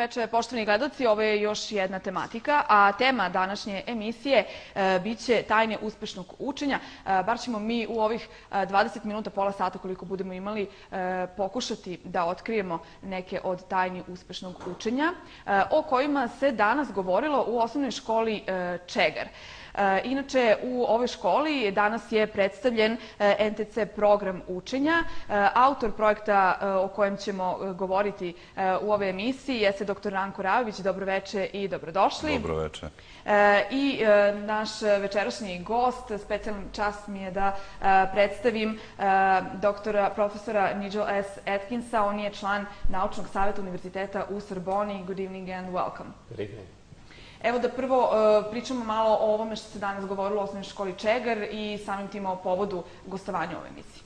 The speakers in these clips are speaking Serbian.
veče, poštovani gledaoci. Ovo je još jedna tematika, a tema današnje emisije biće tajne uspešnog učenja. Bar ćemo mi u ovih 20 minuta, pola sata koliko budemo imali, pokušati da otkrijemo neke od tajni uspešnog učenja o kojima se danas govorilo u osnovnoj školi Čegar. Inače, u ovoj školi danas je predstavljen NTC program učenja. Autor projekta o kojem ćemo govoriti u ovoj emisiji jeste dr. Ranko Rajović. Dobroveče i dobrodošli. Dobroveče. I naš večerašnji gost, specijalan čast mi je da predstavim profesora Nigel S. Atkinsa. On je član Naučnog saveta Univerziteta u Sorboni. Good evening and welcome. Good evening. Evo da prvo pričamo malo o ovome što se danas govorilo o osnovnoj školi Čegar i samim tim o povodu gostovanja u ovoj emisiji.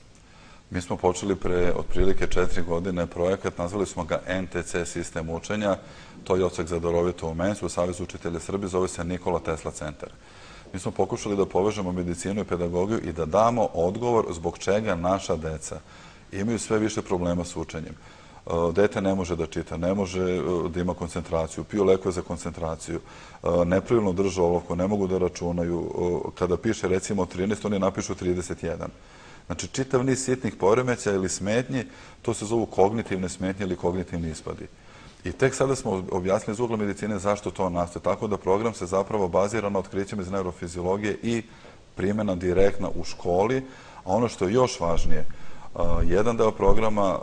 Mi smo počeli pre otprilike 4 godine projekat, nazvali smo ga NTC sistem učenja. To je odsek za darovito umenstvo u Savezu učitelja Srbije, zove se Nikola Tesla centar. Mi smo pokušali da povežemo medicinu i pedagogiju i da damo odgovor zbog čega naša deca imaju sve više problema s učenjem. Dete ne može da čita, ne može da ima koncentraciju, piju lekove za koncentraciju, nepravilno drže olovku, ne mogu da računaju. Kada piše recimo 13, oni napišu 31. Znači, čitav niz sitnih poremećaja ili smetnji, to se zovu kognitivne smetnje ili kognitivni ispadi. I tek sada smo objasnili iz ugla medicine zašto to nastaje. Tako da program se zapravo bazira na otkrićima iz neurofiziologije i primjena direktna u školi. A ono što je još važnije, jedan deo programa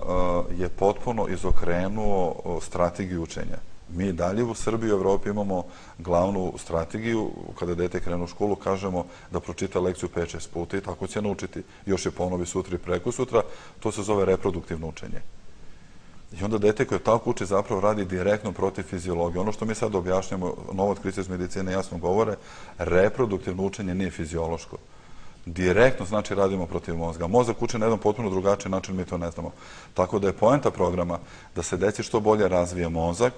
je potpuno izokrenuo strategiju učenja. Mi dalje u Srbiji i u Evropi imamo glavnu strategiju. Kada dete krene u školu, kažemo da pročita lekciju 5-6 puta i tako će naučiti. Još je ponovi sutra i prekosutra. To se zove reproduktivno učenje. I onda dete koje tako uči zapravo radi direktno protiv fiziologije. Ono što mi sad objašnjamo, novo otkriće iz medicine jasno govore, reproduktivno učenje nije fiziološko. Direktno znači radimo protiv mozga. Mozak uči na jedan potpuno drugačiji način, mi to ne znamo. Tako da je poenta programa da se deci što bolje razvije mozak,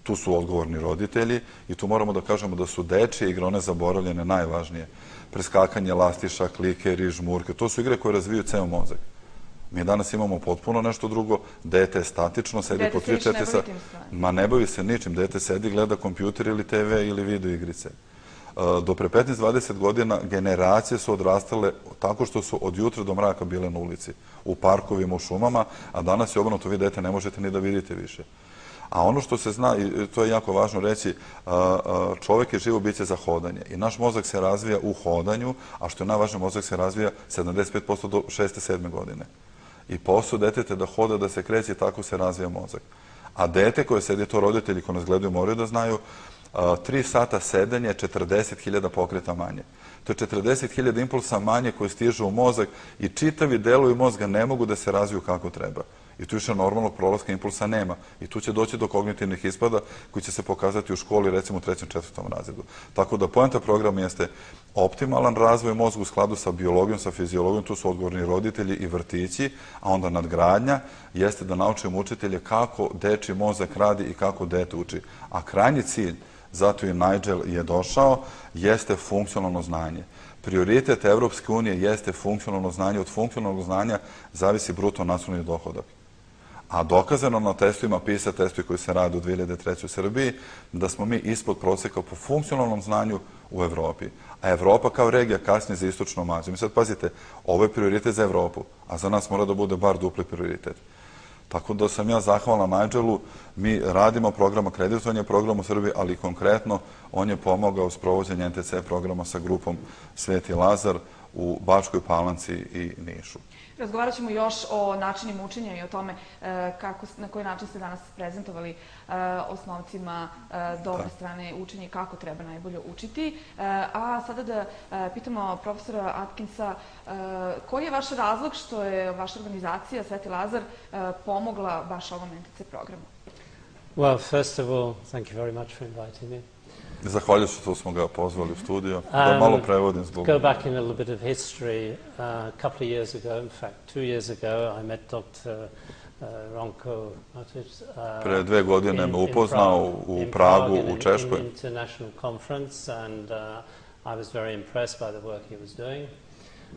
tu su odgovorni roditelji i tu moramo da kažemo da su dečije igre, one zaboravljene, najvažnije. Preskakanje lastiša, klikeri, žmurke, to su igre koje razviju ceo mozak. Mi danas imamo potpuno nešto drugo, dete je statično, sedi po 3-4 sata. Ma ne bavi se ničim, dete sedi, gleda kompjuter ili TV ili video igrice. Do pre 15-20 godina generacije su odrastale tako što su od jutra do mraka bile na ulici, u parkovima, u šumama, a danas je obrnuto, vi dete ne možete ni da vidite više. A ono što se zna, i to je jako važno reći, čovek je živo biće za hodanje i naš mozak se razvija u hodanju, a što je najvažnije, mozak se razvija 75% do 6-7 godine. I posao deteta da hoda, da se kreće, tako se razvija mozak. A dete koje sedi, to roditelji koji nas gledaju moraju da znaju, 3 sata sedenja je 40.000 pokreta manje. To je 40.000 impulsa manje koji stižu u mozak i čitavi delovi mozga ne mogu da se razviju kako treba. I tu više normalnog prolaska impulsa nema. I tu će doći do kognitivnih ispada koji će se pokazati u školi, recimo u 3. 4. razredu. Tako da poenta programa jeste optimalan razvoj mozga u skladu sa biologijom, sa fiziologijom, tu su odgovorni roditelji i vrtići, a onda nadgradnja jeste da naučimo učitelje kako dečiji mozak radi i kako dete uči. A krajnji cilj, zato i Nigel je došao, jeste funkcionalno znanje. Prioritet Evropske unije jeste funkcionalno znanje. Od funkcionalnog znanja zavisi bruto nacionalni dohodak. A dokazano na testovima, PISA testovi koji se rade u 2003. u Srbiji, da smo mi ispod proseka po funkcionalnom znanju u Evropi. A Evropa kao regija kasnije za istočnom Azijom. I sad pazite, ovo je prioritet za Evropu, a za nas mora da bude bar dupli prioritet. Tako da sam ja zahvalan Nigelu, mi radimo program akreditovanja programa u Srbiji, ali konkretno on je pomogao s provođenjem NTC programa sa grupom Sveti Lazar u Bačkoj Palanci i Nišu. Razgovarat ćemo još o načinima učenja i o tome na koji način ste danas prezentovali osnovcima dobre strane učenja i kako treba najbolje učiti. A sada da pitamo profesora Atkinsa, koji je vaš razlog što je vaša organizacija Sveti Lazar pomogla baš ovom NTC programu? Well, first of all, thank you very much for inviting me. Zahvaljujem što smo ga pozvali u studio, da malo prevodim zbog... Go back in a little bit of history. A couple of years ago, in fact 2 years ago, I met Dr. Ranko Rajović. Pre 2 godine me upoznao u Pragu, u Češkoj. International conference, and I was very impressed by the work he was doing.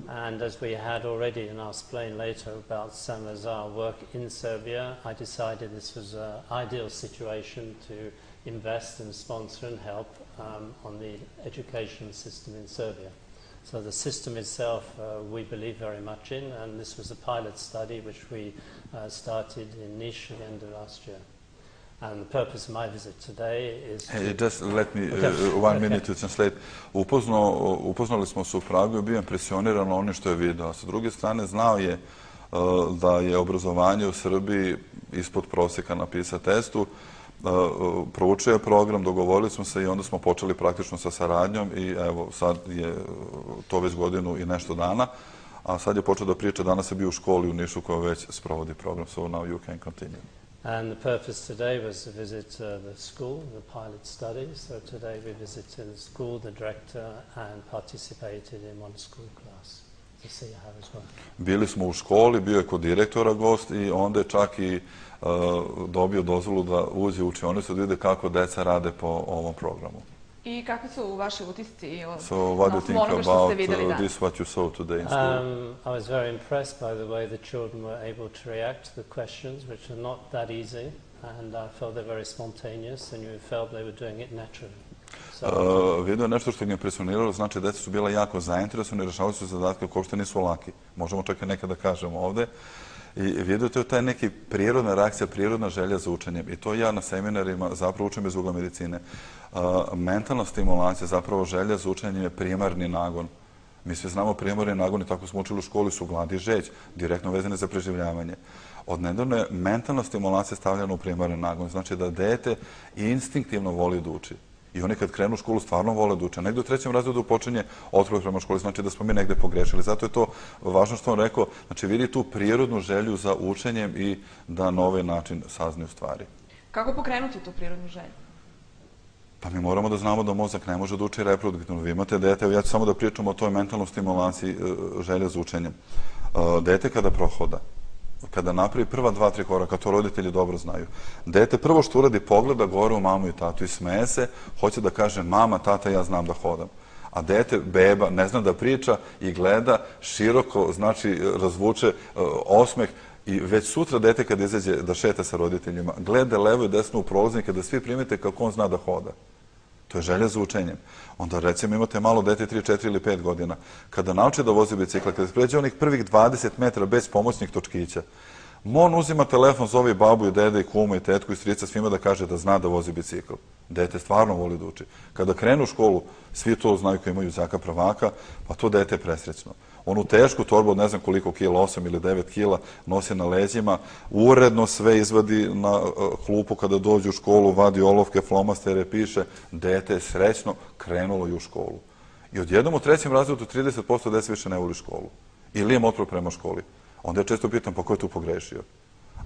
And as we had already, and I'll explain later about San Lazar work in Serbia, I decided this was an ideal situation to invest and sponsor and help on the education system in Serbia. So the system itself we believe very much in, and this was a pilot study which we started in Niš at the end of last year. And the purpose of my visit today is Just let me 1 minute to translate. Upoznali smo se u Pragu i bio impresioniran onim što je video. Sa druge strane, znao je da je obrazovanje u Srbiji ispod prosjeka na PISA testu. Proučio je program, dogovorili smo se i onda smo počeli praktično sa saradnjom i evo sad je to već godinu i nešto dana, a sad je počeo da priča, danas je bio u školi u Nišu koja već sprovodi program, so now you can continue. And the purpose today was to visit the school, the pilot study. So today we visited the school, the director, and participated in one school class to see how it's working. Bili smo u školi, bio je kod direktora gost i onda je čak i dobio dozvolu da uđe u učionicu da vide kako deca rade po ovom programu. I kakvi su vaši utisci So what do you think onoga što about ste videli danas? this, what you saw today in school? I was very impressed by the way the children were able to react to the questions, which are not that easy, and I felt they're very spontaneous, and you felt they were doing it naturally. Video je nešto što ga impresioniralo, znači deca su bila jako zainteresovani, rešavali su zadatke koji uopšte nisu laki. Možemo čak i nekada kažemo ovde. I vidio to je taj neki prirodna reakcija, prirodna želja za učenjem. I to ja na seminarima zapravo učim iz ugla medicine. Mentalna stimulacija, zapravo želja za učenjem je primarni nagon. Mi svi znamo primarni nagon i tako smo učili u školi, su glad i žeć, direktno vezane za preživljavanje. Odnedavno je mentalna stimulacija stavljena u primarni nagon. Znači da dete instinktivno voli da uči. I oni kad krenu u školu stvarno vole da uče. Negde u 3. razredu počinje otpor prema školi, znači da smo mi negde pogrešili. Zato je to važno što on rekao, znači vidi tu prirodnu želju za učenjem i da na ovaj način saznaju stvari. Kako pokrenuti tu prirodnu želju? Pa mi moramo da znamo da mozak ne može da uči reproduktivno. Vi imate dete, evo ja ću samo da pričam o toj mentalnoj stimulaciji želje za učenjem. Dete kada prohoda, kada napravi prva 2-3 koraka, to roditelji dobro znaju. Dete prvo što uradi pogleda gore u mamu i tatu i smeje se, hoće da kaže mama, tata, ja znam da hodam. A dete, beba, ne zna da priča i gleda široko, znači razvuče osmeh i već sutra dete kad izađe da šeta sa roditeljima, gleda levo i desno u prolaznike da svi primete kako on zna da hoda. To je želja za učenjem. Onda recimo imate malo dete 3, 4 ili 5 godina. Kada nauči da vozi bicikla, kada pređe onih prvih 20 metara bez pomoćnih točkića, on uzima telefon, zove babu i dede i kumu i tetku i strica svima da kaže da zna da vozi bicikl. Dete stvarno voli da uči. Kada krenu u školu, svi to znaju koji imaju đaka prvaka, pa to dete je presrećno. Onu tešku torbu od ne znam koliko kila, 8 ili 9 kila, nosi na leđima, uredno sve izvadi na klupu kada dođe u školu, vadi olovke, flomastere, piše, dete je srećno, krenulo i u školu. I odjednom u 3. razredu 30% dece više ne voli školu. Ili ima otpor prema školi. Onda ja često pitam, pa ko je tu pogrešio?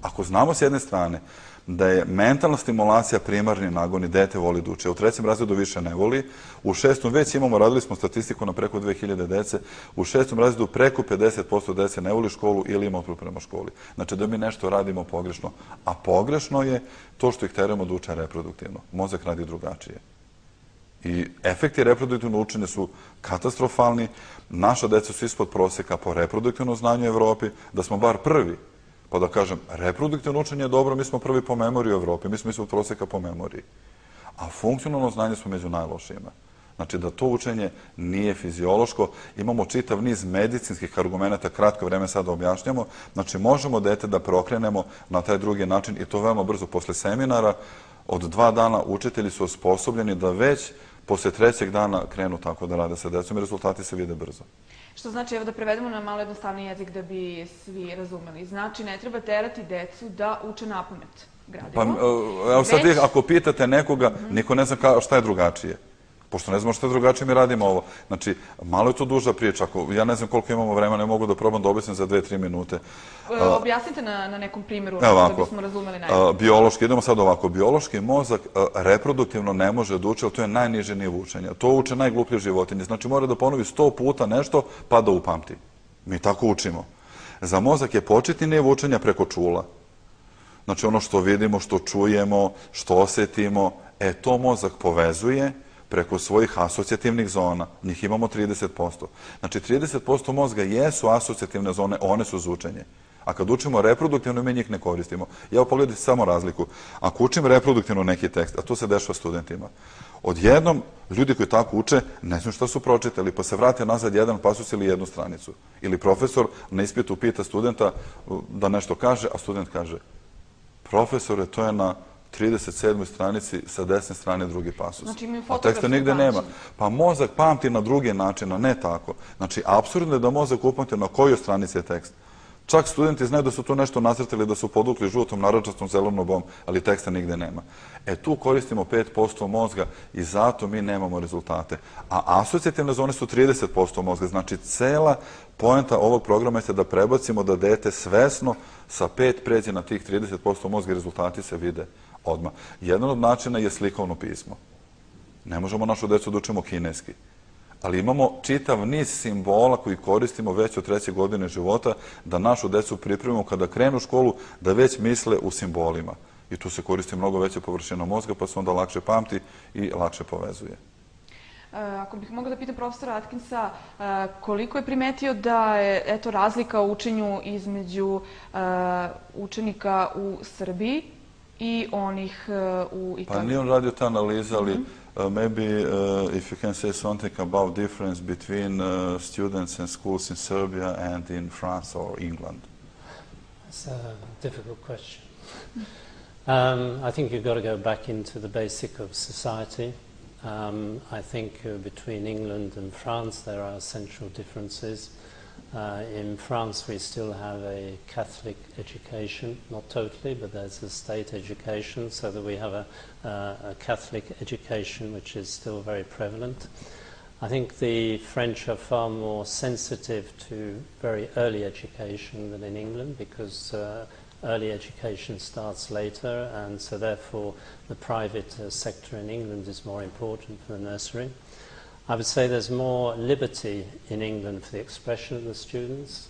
Ako znamo s jedne strane da je mentalna stimulacija primarni nagon i dete voli da uče, u 3. razredu više ne voli, u 6. već imamo, radili smo statistiku na preko 2000 dece, u 6. razredu preko 50% dece ne voli školu ili ima otpor prema školi. Znači da mi nešto radimo pogrešno, a pogrešno je to što ih teramo da uče reproduktivno. Mozak radi drugačije. I efekti reproduktivnog učenja su katastrofalni, naša deca su ispod prosjeka po reproduktivnom znanju u Evropi, da smo bar prvi. Pa da kažem, reproduktivno učenje je dobro, mi smo prvi po memoriji u Evropi, mi smo ispod prosjeka po memoriji. A funkcionalno znanje smo među najlošijima. Znači da to učenje nije fiziološko, imamo čitav niz medicinskih argumenta, kratko vreme sada objašnjamo, znači možemo dete da preokrenemo na taj drugi način i to veoma brzo. Posle seminara od 2 dana učitelji su osposobljeni da već posle 3. dana krenu tako da rade sa decom i rezultati se vide brzo. Što znači, evo da prevedemo na malo jednostavni jezik da bi svi razumeli. Znači, ne treba terati decu da uče napamet gradivo. Pa, evo sad vi, ako pitate nekoga, niko ne zna šta je drugačije. Pošto ne znamo šta je drugačije, mi radimo ovo. Znači, malo je to duža priča. Ja ne znam koliko imamo vremena, ne mogu da probam da objasnim za 2-3 minute. Objasnite na nekom primjeru da bismo razumeli najbolje. Biološki, idemo sad ovako. Biološki mozak reproduktivno ne može da uče, ali to je najniže nivo učenja. To uče najgluplje životinje. Znači, mora da ponovi 100 puta nešto pa da upamti. Mi tako učimo. Za mozak je početni nivo učenja preko čula. Znači, ono što vidimo, što čujemo, što osetimo, to mozak povezuje, preko svojih asocijativnih zona. Njih imamo 30%. Znači, 30% mozga jesu asocijativne zone, one su za učenje. A kad učimo reproduktivno, mi njih ne koristimo. Evo, pogledajte samo razliku. Ako učim reproduktivno neki tekst, a to se dešava studentima, odjednom ljudi koji tako uče ne znaju šta su pročitali, pa se vrate nazad jedan pasus ili jednu stranicu. Ili profesor na ispitu pita studenta da nešto kaže, a student kaže: profesore, to je na 37. stranici sa desne strane drugi pasus. Znači, imaju a teksta nigde nema. Pa mozak pamti na druge načine, ne tako. Znači, apsurdno je da mozak upamti na kojoj stranici je tekst. Čak studenti znaju da su tu nešto nacrtali, da su podukli žutom, narandžastom, zelenom bojom, ali teksta nigde nema. Tu koristimo 5% mozga i zato mi nemamo rezultate. A asocijativne zone su 30% mozga. Znači, cela poenta ovog programa je da prebacimo da dete svesno sa 5 pređe na tih 30% mozga i rezultati se vide odmah. Jedan od načina je slikovno pismo. Ne možemo našu decu da učimo kineski. Ali imamo čitav niz simbola koji koristimo već od 3. godine života da našu decu pripremimo kada krenu u školu da već misle u simbolima. I tu se koristi mnogo veća površina mozga pa se onda lakše pamti i lakše povezuje. Ako bih mogla da pitam profesora Atkinsa, koliko je primetio da je razlika u učenju između učenika u Srbiji i onih u Italiji? Pa nije on radio ta analiza, ali maybe if you can say something about difference between students and schools in Serbia and in France or England. It's a difficult question. I think you've got to go back into the basic of society. I think between England and France there are essential differences. In France we still have a Catholic education, not totally, but there's a state education, so that we have a Catholic education which is still very prevalent. I think the French are far more sensitive to very early education than in England, because early education starts later, and so therefore the private sector in England is more important for the nursery. I would say there's more liberty in England for the expression of the students.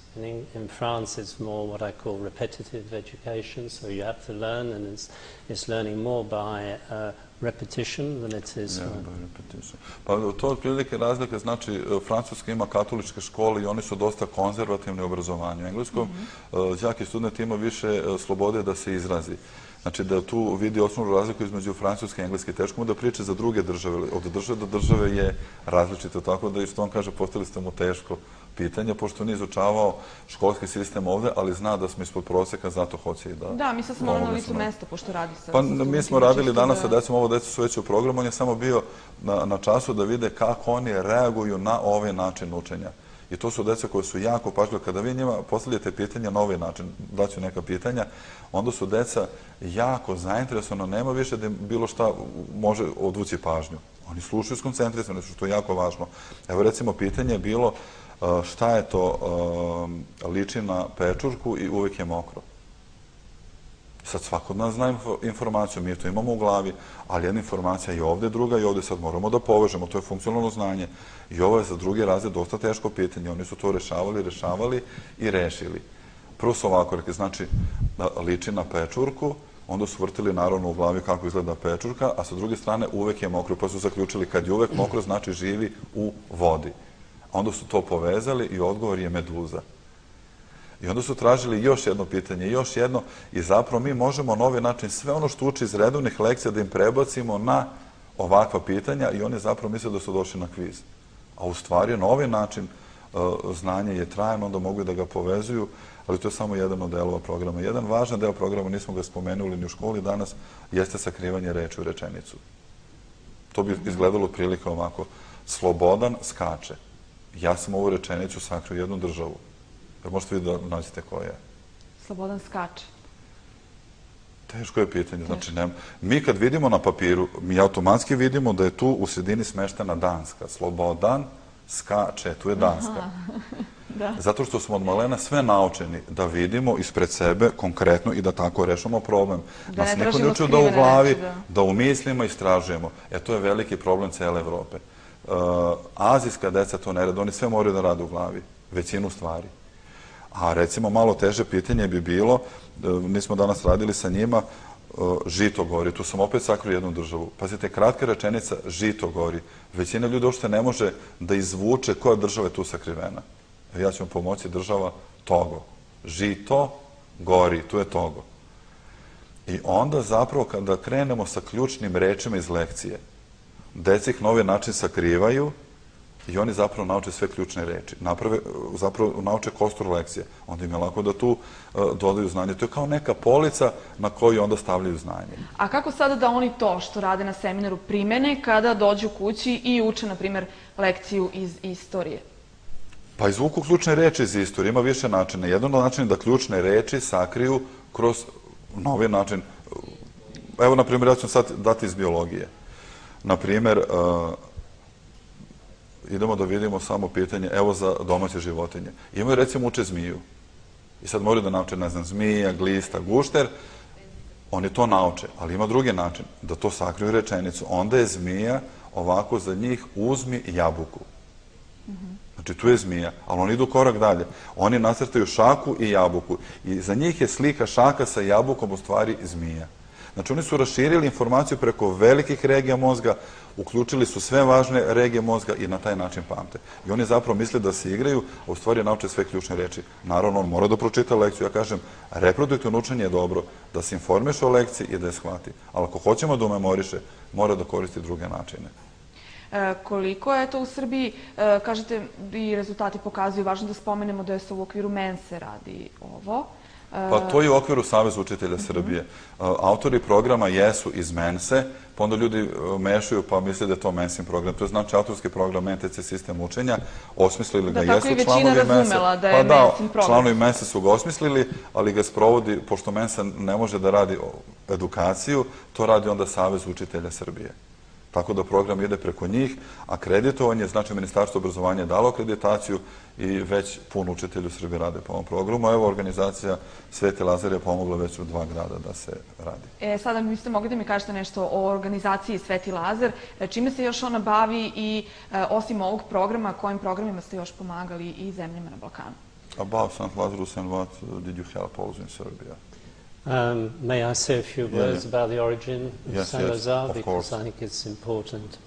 In France it's more what I call repetitive education, so you have to learn, and it's learning more by repetition than it is... by repetition. Pa to je otprilike razlika, znači Francuska ima katoličke škole i oni su dosta konzervativni u obrazovanju. U engleskom đak i student ima više slobode da se izrazi. Znači da tu vidi osnovnu razliku između francuske i engleske. Teško mu da priče za druge države. Od države do države je različito, tako da i što on kaže, postavili ste mu teško pitanje, pošto nije izučavao školski sistem ovde, ali zna da smo ispod proseka, zato hoće i da... Da, mi sad smo na licu mesta, pošto radi sa... Pa mi smo radili danas sa decom, ovo deca su već u programu, on je samo bio na času da vide kako oni reaguju na ovaj način učenja. I to su deca koje su jako pažljive. Kada vi njima postavljate pitanja na ovaj način, daću neka pitanja, onda su deca jako zainteresovana, nema više da im bilo šta može odvući pažnju. Oni slušaju skoncentrisani, što je jako važno. Evo recimo pitanje je bilo šta je to liči na pečurku i uvek je mokro. Sad svako od nas zna informaciju, mi to imamo u glavi, ali jedna informacija je ovde, druga i ovde, sad moramo da povežemo, to je funkcionalno znanje. I ovo je za drugi razred dosta teško pitanje, oni su to rešavali i rešili. Prvo su ovako rekli, znači liči na pečurku, onda su vrtili naravno u glavi kako izgleda pečurka, a sa druge strane uvek je mokro, pa su zaključili kad je uvek mokro, znači živi u vodi. Onda su to povezali i odgovor je meduza. I onda su tražili još jedno pitanje, još jedno, i zapravo mi možemo na ovaj način sve ono što uči iz redovnih lekcija da im prebacimo na ovakva pitanja i oni zapravo misle da su došli na kviz. A u stvari na ovaj način znanje je trajno, onda mogu da ga povezuju, ali to je samo jedan od delova programa. Jedan važan deo programa, nismo ga spomenuli ni u školi danas, jeste sakrivanje reči u rečenicu. To bi izgledalo otprilike ovako. Slobodan skače. Ja sam ovu rečenicu sakrio jednu državu. Možete vi da nađete koja je? Slobodan skače. Teško je pitanje. Znači, mi kad vidimo na papiru, mi automatski vidimo da je tu u sredini smeštena Danska. Slobodan skače, tu je Danska. Zato što smo od malena sve naučeni da vidimo ispred sebe konkretno i da tako rešamo problem. Nas neko ne učio da u glavi, da u mislima istražujemo. To je veliki problem cele Evrope. Azijska deca to ne rade, oni sve moraju da rade u glavi, većinu stvari. A recimo malo teže pitanje bi bilo, nismo danas radili sa njima, žito gori, tu sam opet sakrio jednu državu. Pazite, kratka rečenica žito gori. Većina ljudi uopšte ne može da izvuče koja država je tu sakrivena. Ja ću vam pomoći, država Togo. Žito gori, tu je Togo. I onda zapravo kada krenemo sa ključnim rečima iz lekcije, deca ih na ovaj način sakrivaju i oni zapravo nauče sve ključne reči. Zapravo nauče kostur lekcije. Onda im je lako da tu dodaju znanje. To je kao neka polica na koju onda stavljaju znanje. A kako sada da oni to što rade na seminaru primene kada dođu kući i uče, na primjer, lekciju iz istorije? Pa izvuku ključne reči iz istorije. Ima više načina. Jedan od načina je da ključne reči sakriju kroz novi način. Evo, na primjer, ja ću sad dati iz biologije. Na primjer, idemo da vidimo samo pitanje, evo za domaće životinje. Imaju, recimo, uče zmiju. I sad moraju da nauče, ne znam, zmija, glista, gušter. Oni to nauče, ali ima drugi način, da to sakriju rečenicu. Onda je zmija ovako za njih uzmi jabuku. Znači, tu je zmija, ali oni idu korak dalje. Oni nacrtaju šaku i jabuku. I za njih je slika šaka sa jabukom u stvari zmija. Znači, oni su raširili informaciju preko velikih regija mozga, uključili su sve važne regije mozga i na taj način pamte. I oni zapravo misle da se igraju, a u stvari nauče sve ključne reči. Naravno, on mora da pročita lekciju. Ja kažem, reproduktivno učenje je dobro, da se informiše o lekciji i da je shvati. Ali ako hoćemo da umemoriše, mora da koristi druge načine. Koliko je to u Srbiji, kažete, i rezultati pokazuju, važno da spomenemo da se u okviru Mense radi ovo. Pa to je u okviru Saveza učitelja Srbije. Autori programa jesu iz Mense, pa onda ljudi mešaju pa misle da je to Mensin program. To je znači autorski program NTC sistem učenja, osmislili ga jesu članovi Mense. Da, tako i većina razumela da je Mensin program. Članovi Mense su ga osmislili, ali ga sprovodi, pošto Mensa ne može da radi edukaciju, to radi onda Savez učitelja Srbije. Tako da program ide preko njih, a kreditovanje, znači Ministarstvo obrazovanja je dalo akreditaciju i već puno učitelji u Srbiji rade po ovom programu. Evo, organizacija Sveti Lazar je pomogla već u 2 grada da se radi. Sada biste mogli da mi kažete nešto o organizaciji Sveti Lazar. Čime se još ona bavi i osim ovog programa, kojim programima ste još pomagali i zemljama na Balkanu? About St. Lazarus and what did you help also in Serbia? May I say a few words about the origin of St. Lazar, because I think it's important.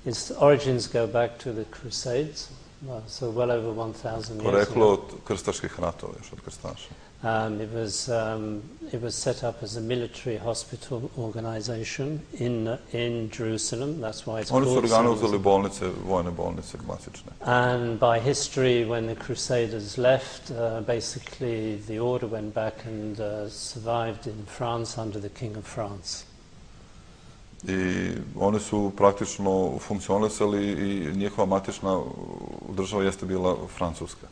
Its origins go back to the Crusades, so well over 1,000 years Poreklo ago. od krstaških ratova, još od krstaša. It was set up as a military hospital organization in Jerusalem. That's why it's called. Oni su organizovali bolnice, vojne bolnice, klasične. And by history, when the Crusaders left, basically the order went back and survived in France under the King of France. I oni su praktično funkcionisali i njihova matična država jeste bila Francuska.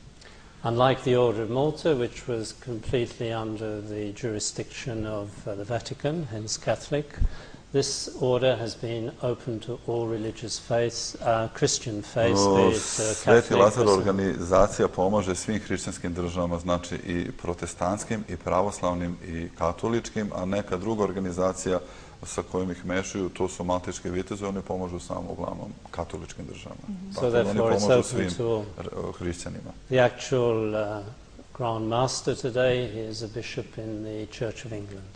Unlike the Order of Malta, which was completely under the jurisdiction of the Vatican, hence Catholic, this order has been open to all religious faiths, Christian faiths, be it Catholic. Sveti Lazar organizacija pomaže svim hrišćanskim državama, znači i protestantskim, i pravoslavnim, i katoličkim, a neka druga organizacija sa kojim ih mešaju, to su malteške viteze, oni pomažu samo uglavnom katoličkim državama. So therefore it's open to hrišćanima. The actual Grand Master today is a bishop in the Church of England.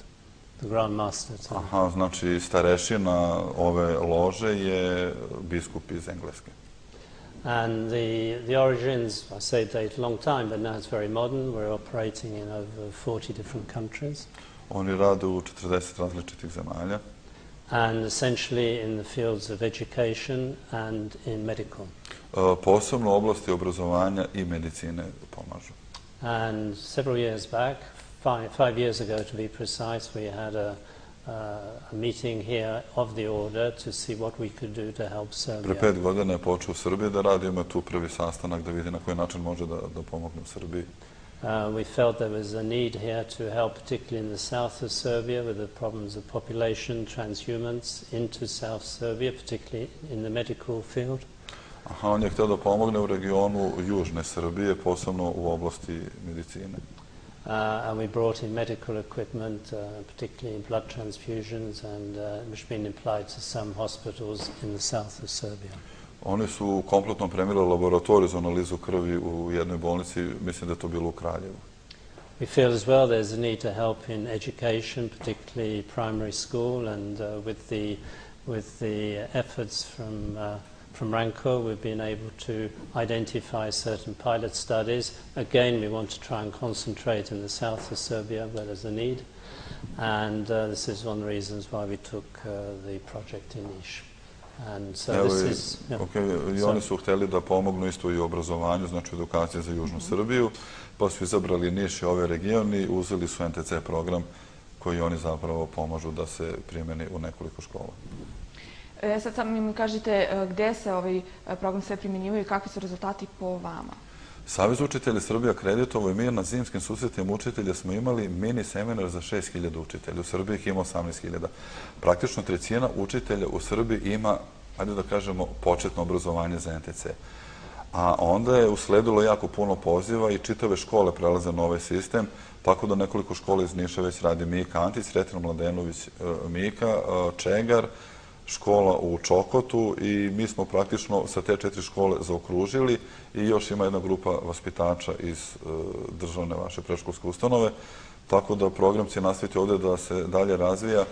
The Grand Master today. Aha, znači starešina ove lože je biskup iz Engleske. And the origins, I say date a long time, but now it's very modern. We're operating in over 40 different countries. Oni rade u 40 različitih zemalja. And essentially in the fields of education and in medical. Posebno u oblasti obrazovanja i medicine pomažu. And several years back, five years ago to be precise, we had a meeting here of the order to see what we could do to help Serbia. Pre 5 godina je počeo u Srbiji da radi, ima tu prvi sastanak da vidi na koji način može da pomogne u Srbiji. We felt there was a need here to help, particularly in the south of Serbia, with the problems of population, transhumance into South Serbia, particularly in the medical field. Aha, on je htio da pomogne u regionu južne Srbije, posebno u oblasti medicine. And we brought in medical equipment, particularly in blood transfusions, and which has been applied to some hospitals in the south of Serbia. Oni su kompletno opremili laboratoriju za analizu krvi u jednoj bolnici, mislim da je to bilo u Kraljevu. We feel as well there's a need to help in education, particularly primary school, and with the efforts from RANCO, we've been able to identify certain pilot studies. Again, we want to try and concentrate in the south of Serbia where there's a need, and this is one of the reasons why we took the project in Niš. And so this is, I oni su htjeli da pomognu isto i u obrazovanju, znači edukacije za Južnu Srbiju, pa su izabrali Niš i ove regioni, uzeli su NTC program koji oni zapravo pomažu da se primjeni u nekoliko škola. Sad sam mi kažete gde se ovaj program sve primjenjivaju i kakvi su rezultati po vama? Savez učitelja Srbije akreditovao i mi na zimskim susretima učitelja smo imali mini seminar za 6.000 učitelja. U Srbiji ih ima 18.000. Praktično trećina učitelja u Srbiji ima, ajde da kažemo, početno obrazovanje za NTC. A onda je usledilo jako puno poziva i čitave škole prelaze na ovaj sistem, tako da nekoliko škola iz Niša već radi Mika Antić, Sretan Mladenović Mika, Čegar, škola u Čokotu i mi smo praktično sa te 4 škole zaokružili i još ima jedna grupa vaspitača iz državne vaše predškolske ustanove, tako da program će nastaviti ovdje da se dalje razvija.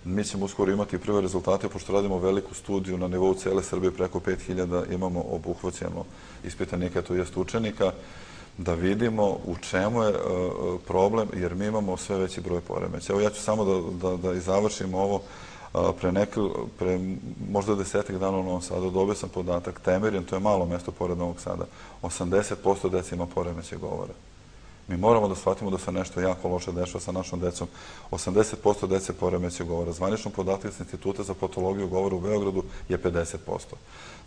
Mi ćemo uskoro imati prve rezultate, pošto radimo veliku studiju na nivou cele Srbije, preko 5.000 imamo obuhvaćeno ispitanika, to jest učenika, da vidimo u čemu je problem, jer mi imamo sve veći broj poremeća. Evo ja ću samo da završim ovo. Pre možda 10 dana u Novom Sadu dobio sam podatak Temerin, to je malo mesto pored Novog Sada, 80% dece ima poremeće govora. Mi moramo da shvatimo da se nešto jako loše dešava sa našom decom. 80% dece poremeće govora. Zvanično podatak sa Instituta za patologiju govora u Beogradu je 50%.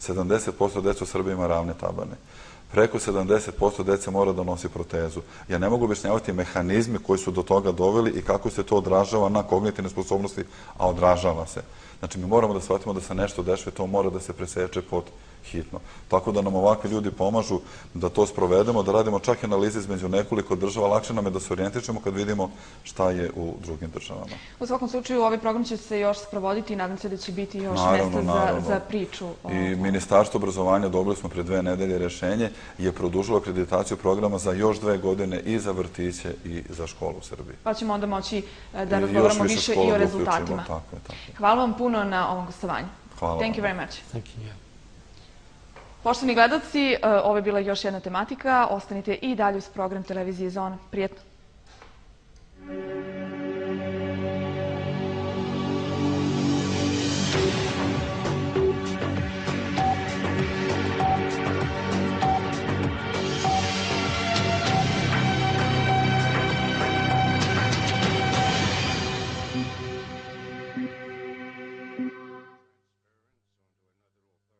70% deca u Srbiji ima ravne tabane. Preko 70% dece mora da nosi protezu. Ja ne mogu objašnjavati mehanizme koji su do toga doveli i kako se to odražava na kognitivne sposobnosti, a odražava se. Znači, mi moramo da shvatimo da se nešto dešava i to mora da se preseče pod hitno. Tako da nam ovakvi ljudi pomažu da to sprovedemo, da radimo čak i analize između nekoliko država. Lakše nam je da se orijentičemo kad vidimo šta je u drugim državama. U svakom slučaju, ovaj program će se još sprovoditi i nadam se da će biti još mesta za priču. I Ministarstvo obrazovanja, dobili smo pre 2 nedelje rešenje, je produžilo akreditaciju programa za još 2 godine i za vrtiće i za školu u Srbiji. Pa ćemo onda moći da razgovaramo više i o rezultatima. Hvala vam puno na ovom gostovanju. Hvala vam. Thank you very much. Thank you. Poštovani gledalci, ovo je bila još jedna tematika. Ostanite i dalje uz program televizije Zona. Prijetno.